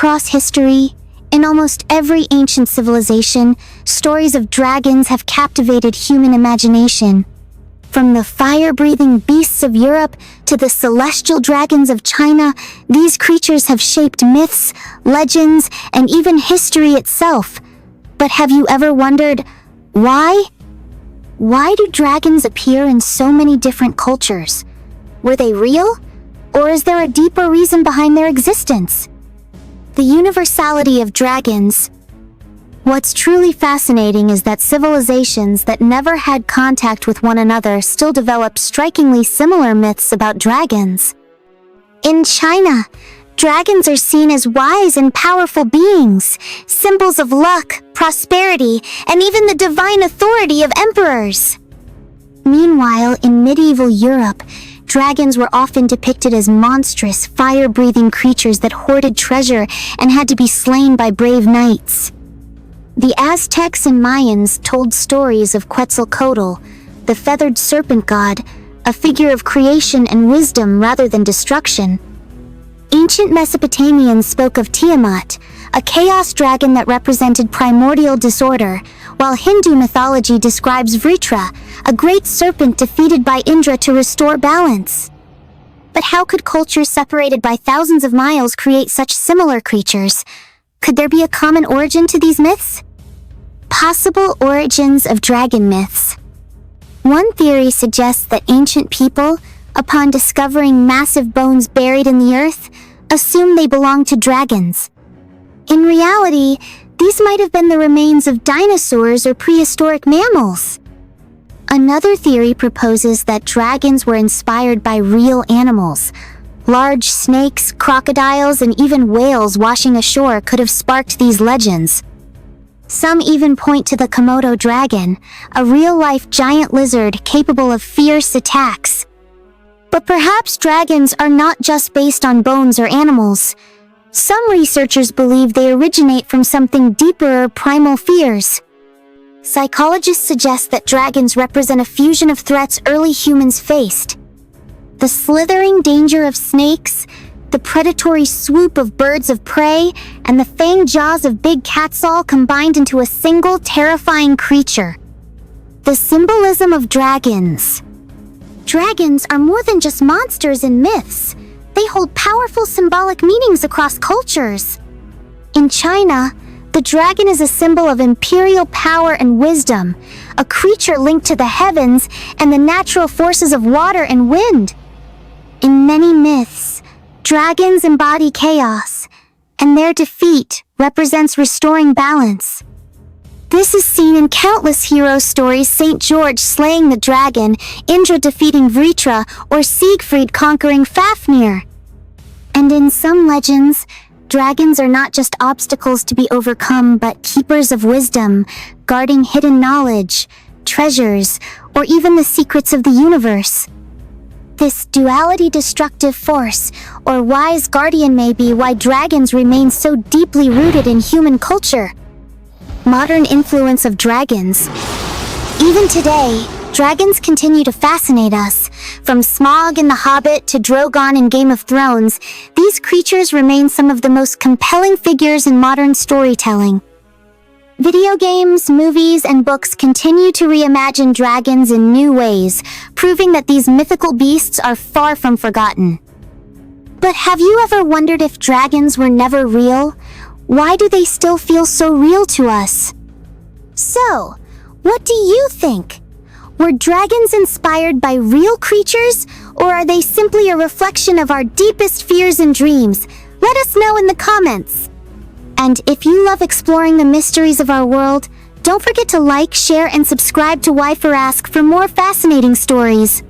Across history, in almost every ancient civilization, stories of dragons have captivated human imagination. From the fire-breathing beasts of Europe to the celestial dragons of China, these creatures have shaped myths, legends, and even history itself. But have you ever wondered, why? Why do dragons appear in so many different cultures? Were they real? Or is there a deeper reason behind their existence? The Universality of Dragons. What's truly fascinating is that civilizations that never had contact with one another still develop strikingly similar myths about dragons. In China, dragons are seen as wise and powerful beings, symbols of luck, prosperity, and even the divine authority of emperors. Meanwhile, in medieval Europe, dragons were often depicted as monstrous, fire-breathing creatures that hoarded treasure and had to be slain by brave knights. The Aztecs and Mayans told stories of Quetzalcoatl, the feathered serpent god, a figure of creation and wisdom rather than destruction. Ancient Mesopotamians spoke of Tiamat, a chaos dragon that represented primordial disorder, while Hindu mythology describes Vritra, a great serpent defeated by Indra to restore balance. But how could cultures separated by thousands of miles create such similar creatures? Could there be a common origin to these myths? Possible origins of dragon myths. One theory suggests that ancient people, upon discovering massive bones buried in the earth, assumed they belonged to dragons. In reality, these might have been the remains of dinosaurs or prehistoric mammals. Another theory proposes that dragons were inspired by real animals. Large snakes, crocodiles, and even whales washing ashore could have sparked these legends. Some even point to the Komodo dragon, a real-life giant lizard capable of fierce attacks. But perhaps dragons are not just based on bones or animals. Some researchers believe they originate from something deeper or primal fears. Psychologists suggest that dragons represent a fusion of threats early humans faced. The slithering danger of snakes, the predatory swoop of birds of prey, and the fanged jaws of big cats all combined into a single terrifying creature. The symbolism of dragons. Dragons are more than just monsters in myths. They hold powerful symbolic meanings across cultures. In China, the dragon is a symbol of imperial power and wisdom, a creature linked to the heavens and the natural forces of water and wind. In many myths, dragons embody chaos, and their defeat represents restoring balance. This is seen in countless hero stories: St. George slaying the dragon, Indra defeating Vritra, or Siegfried conquering Fafnir. And in some legends, dragons are not just obstacles to be overcome, but keepers of wisdom, guarding hidden knowledge, treasures, or even the secrets of the universe. This duality, destructive force, or wise guardian, may be why dragons remain so deeply rooted in human culture. Modern influence of dragons. Even today, dragons continue to fascinate us. From Smaug in The Hobbit to Drogon in Game of Thrones, these creatures remain some of the most compelling figures in modern storytelling. Video games, movies, and books continue to reimagine dragons in new ways, proving that these mythical beasts are far from forgotten. But have you ever wondered if dragons were never real? Why do they still feel so real to us? So, what do you think? Were dragons inspired by real creatures, or are they simply a reflection of our deepest fears and dreams? Let us know in the comments. And if you love exploring the mysteries of our world, don't forget to like, share, and subscribe to Why for Ask for more fascinating stories.